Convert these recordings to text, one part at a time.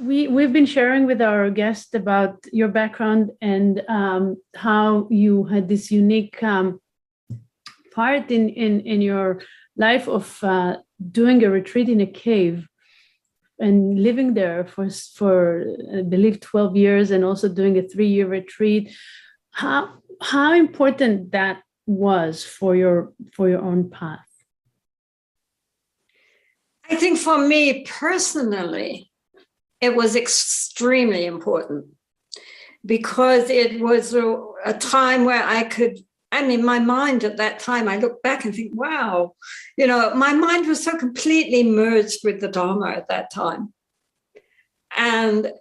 we've been sharing with our guest about your background and how you had this unique part in your life of doing a retreat in a cave and living there for I believe 12 years, and also doing a 3-year retreat. How important that was for your own path? I think for me personally, it was extremely important, because it was a time where my mind at that time, I look back and think, wow, my mind was so completely merged with the Dharma at that time. And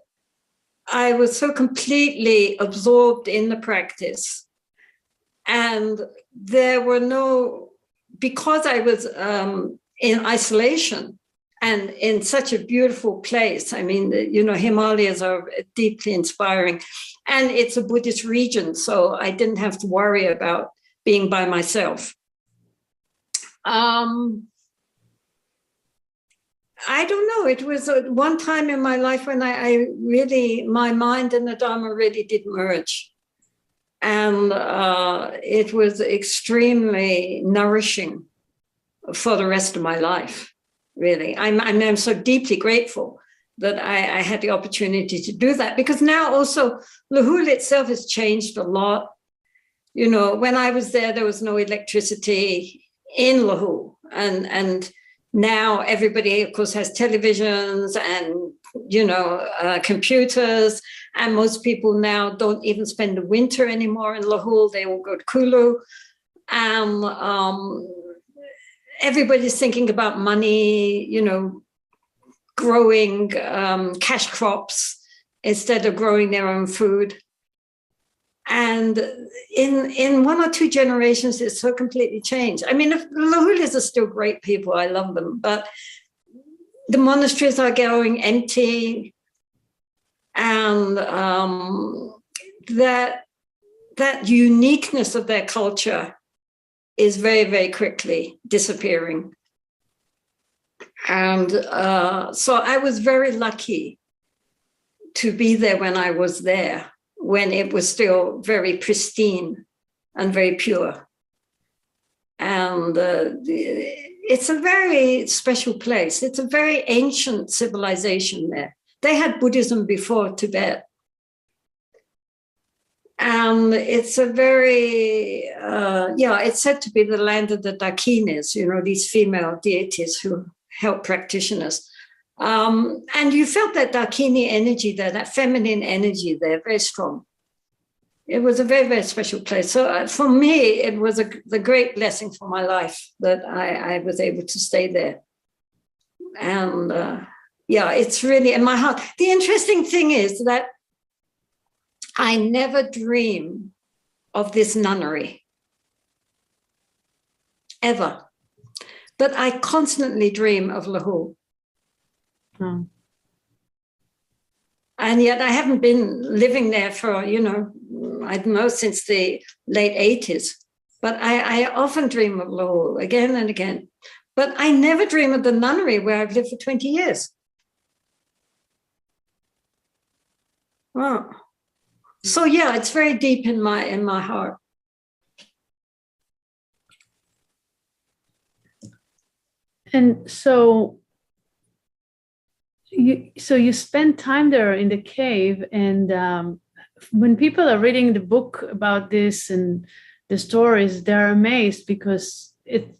I was so completely absorbed in the practice. And there were because I was in isolation and in such a beautiful place. I mean, Himalayas are deeply inspiring, and it's a Buddhist region, so I didn't have to worry about being by myself. I don't know. It was one time in my life when I really, my mind and the Dharma really did merge. And it was extremely nourishing for the rest of my life, really. I'm so deeply grateful that I had the opportunity to do that, because now also Lahul itself has changed a lot. When I was there was no electricity in Lahul, and now everybody, of course, has televisions and computers, and most people now don't even spend the winter anymore in Lahul. They will go to Kulu, and everybody's thinking about money, growing cash crops instead of growing their own food. And in 1 or 2 generations, it's so completely changed. I mean, Lahulis are still great people. I love them. But the monasteries are going empty. And that uniqueness of their culture is very, very quickly disappearing. And so I was very lucky to be there when I was there, when it was still very pristine and very pure. And it's a very special place. It's a very ancient civilization there. They had Buddhism before Tibet. And it's a very, it's said to be the land of the Dakinis, these female deities who help practitioners. And you felt that Dakini energy there, that feminine energy there, very strong. It was a very, very special place. So for me, it was the great blessing for my life that I was able to stay there. And it's really in my heart. The interesting thing is that I never dream of this nunnery, ever. But I constantly dream of Lahul. And yet I haven't been living there for, I don't know, since the late 80s. But I often dream of Lahul again and again. But I never dream of the nunnery where I've lived for 20 years. Wow. So it's very deep in my heart. And so you spend time there in the cave, and when people are reading the book about this and the stories, they're amazed, because it's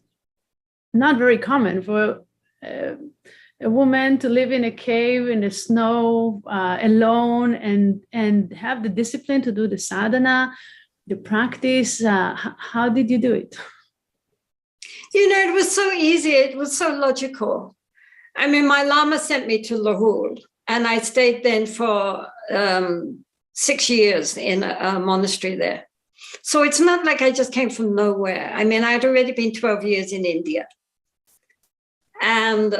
not very common for a woman to live in a cave in the snow alone and have the discipline to do the sadhana, the practice. How did you do it? It was so easy. It was so logical. I mean, my Lama sent me to Lahul, and I stayed then for 6 years in a monastery there. So it's not like I just came from nowhere. I mean, I'd already been 12 years in India. And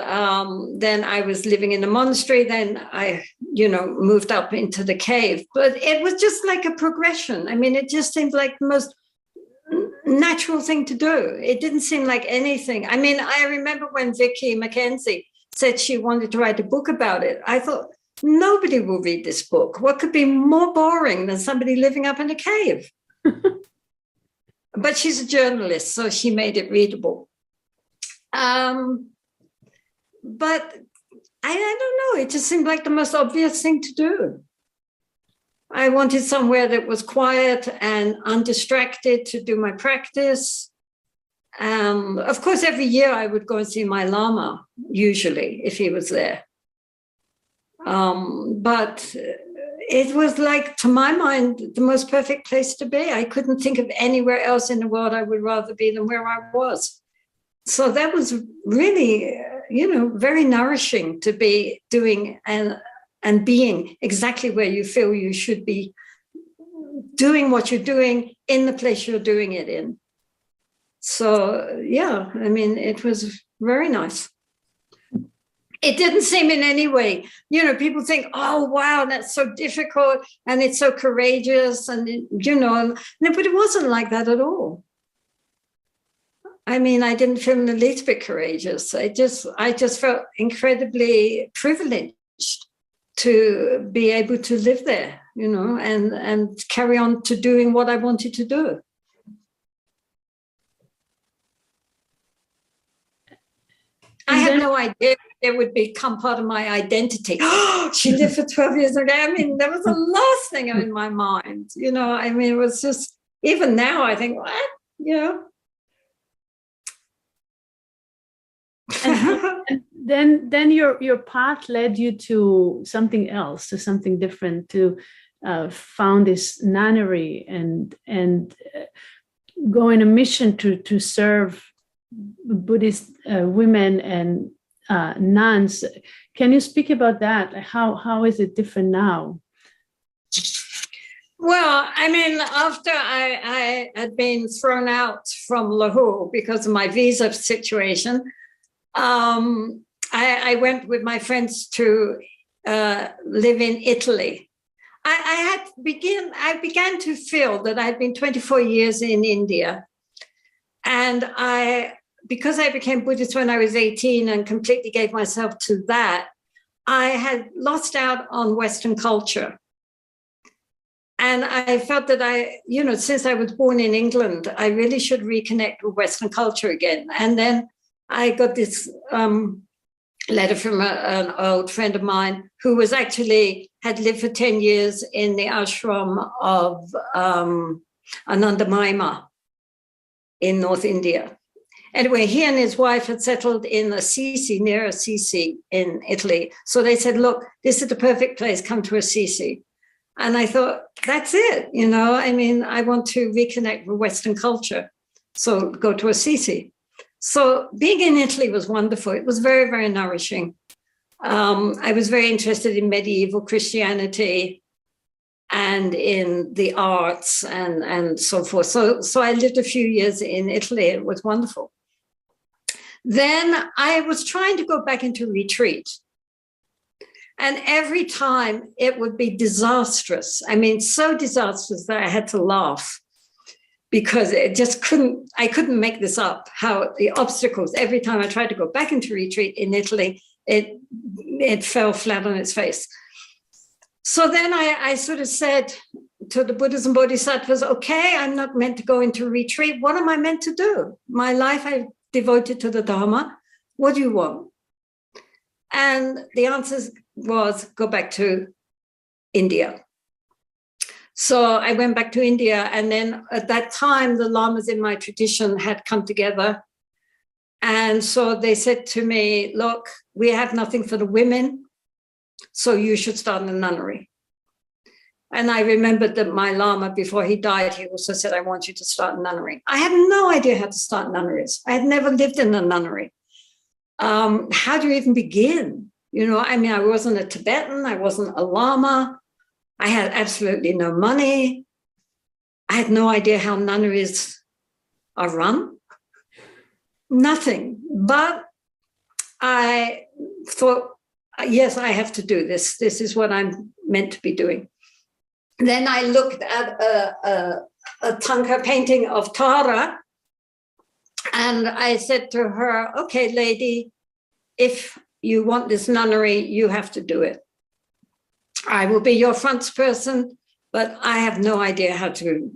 then I was living in a monastery. Then I, moved up into the cave. But it was just like a progression. I mean, it just seemed like the most natural thing to do. It didn't seem like anything. I mean, I remember when Vicki Mackenzie said she wanted to write a book about it. I thought, Nobody will read this book. What could be more boring than somebody living up in a cave? But she's a journalist, so she made it readable. But I don't know, it just seemed like the most obvious thing to do. I wanted somewhere that was quiet and undistracted to do my practice. Of course, every year I would go and see my Lama, usually, if he was there. But it was like, to my mind, the most perfect place to be. I couldn't think of anywhere else in the world I would rather be than where I was. So that was really, very nourishing to be doing and being exactly where you feel you should be doing what you're doing in the place you're doing it in. So, yeah, I mean, it was very nice. It didn't seem in any way, people think, oh, wow, that's so difficult and it's so courageous and, no, but it wasn't like that at all. I mean, I didn't feel in the least bit courageous. I just felt incredibly privileged to be able to live there, and carry on to doing what I wanted to do. I had no idea it would become part of my identity. Oh, she lived for 12 years. I mean, that was the last thing in my mind. I mean, it was just, even now I think, what? And then your path led you to something else, to something different, to found this nunnery and go on a mission to serve Buddhist women and nuns. Can you speak about that? How is it different now? Well, I mean, after I had been thrown out from Lahore because of my visa situation, I went with my friends to live in Italy. I began to feel that I'd been 24 years in India. And because I became Buddhist when I was 18 and completely gave myself to that, I had lost out on Western culture. And I felt that since I was born in England, I really should reconnect with Western culture again. And then I got this letter from an old friend of mine who had lived for 10 years in the ashram of Anandamaima in North India. Anyway, he and his wife had settled in Assisi, near Assisi in Italy. So they said, look, this is the perfect place, come to Assisi. And I thought, that's it, I mean, I want to reconnect with Western culture. So go to Assisi. So being in Italy was wonderful. It was very, very nourishing. I was very interested in medieval Christianity and in the arts and so forth. So I lived a few years in Italy. It was wonderful. Then I was trying to go back into retreat. And every time it would be disastrous. I mean, so disastrous that I had to laugh because I couldn't make this up, how the obstacles, every time I tried to go back into retreat in Italy, it fell flat on its face. So then I sort of said to the Buddhas and Bodhisattvas, okay, I'm not meant to go into retreat. What am I meant to do? My life I've devoted to the Dharma. What do you want? And the answer was go back to India. So I went back to India. And then at that time, the lamas in my tradition had come together. And so they said to me, look, we have nothing for the women, so you should start a nunnery. And I remembered that my Lama, before he died, he also said, I want you to start a nunnery. I had no idea how to start nunneries. I had never lived in a nunnery. How do you even begin? I mean, I wasn't a Tibetan. I wasn't a Lama. I had absolutely no money. I had no idea how nunneries are run. Nothing. But I thought, yes, I have to do this. This is what I'm meant to be doing. Then I looked at a Thangka painting of Tara, and I said to her, okay, lady, if you want this nunnery, you have to do it. I will be your funds person, but I have no idea how to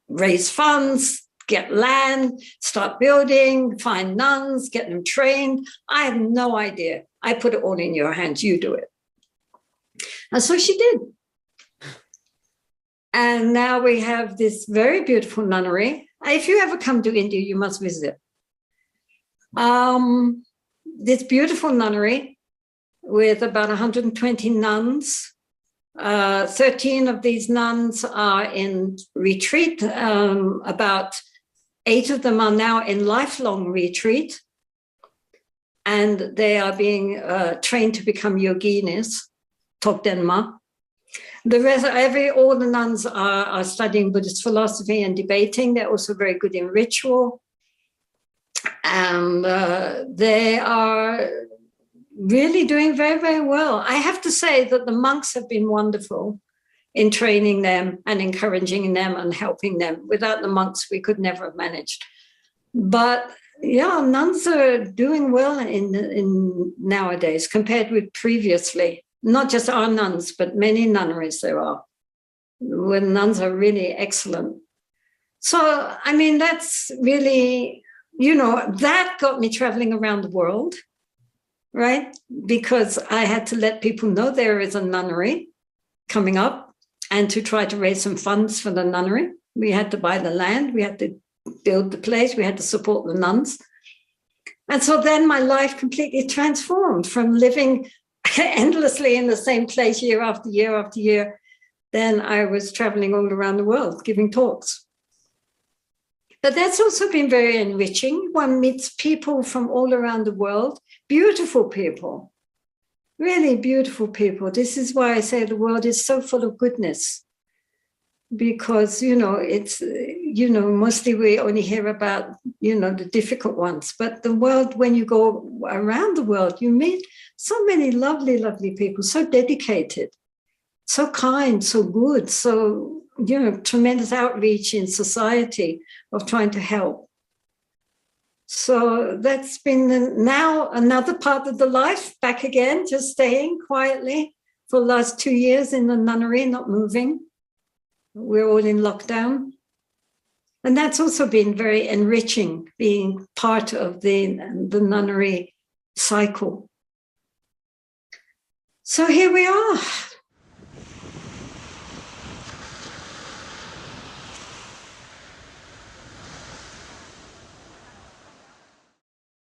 raise funds, get land, start building, find nuns, get them trained. I have no idea. I put it all in your hands. You do it. And so she did. And now we have this very beautiful nunnery. If you ever come to India, you must visit. This beautiful nunnery with about 120 nuns. 13 of these nuns are in retreat. About 8 of them are now in lifelong retreat. And they are being trained to become yoginis, Tokdenma. The rest, all the nuns are studying Buddhist philosophy and debating. They're also very good in ritual. And they are really doing very, very well. I have to say that the monks have been wonderful in training them and encouraging them and helping them. Without the monks, we could never have managed. But yeah, nuns are doing well in nowadays compared with previously. Not just our nuns, but many nunneries there are, where nuns are really excellent. So, I mean, that's really, that got me traveling around the world, right? Because I had to let people know there is a nunnery coming up and to try to raise some funds for the nunnery. We had to buy the land, we had to build the place, we had to support the nuns. And so then my life completely transformed from living endlessly in the same place year after year after year. Then I was traveling all around the world, giving talks. But that's also been very enriching. One meets people from all around the world, beautiful people, really beautiful people. This is why I say the world is so full of goodness. Because, it's, mostly we only hear about, the difficult ones. But the world, when you go around the world, you meet so many lovely, lovely people, so dedicated, so kind, so good, so, tremendous outreach in society of trying to help. So that's been now another part of the life, back again, just staying quietly for the last 2 years in the nunnery, not moving. We're all in lockdown. And that's also been very enriching, being part of the nunnery cycle. So here we are,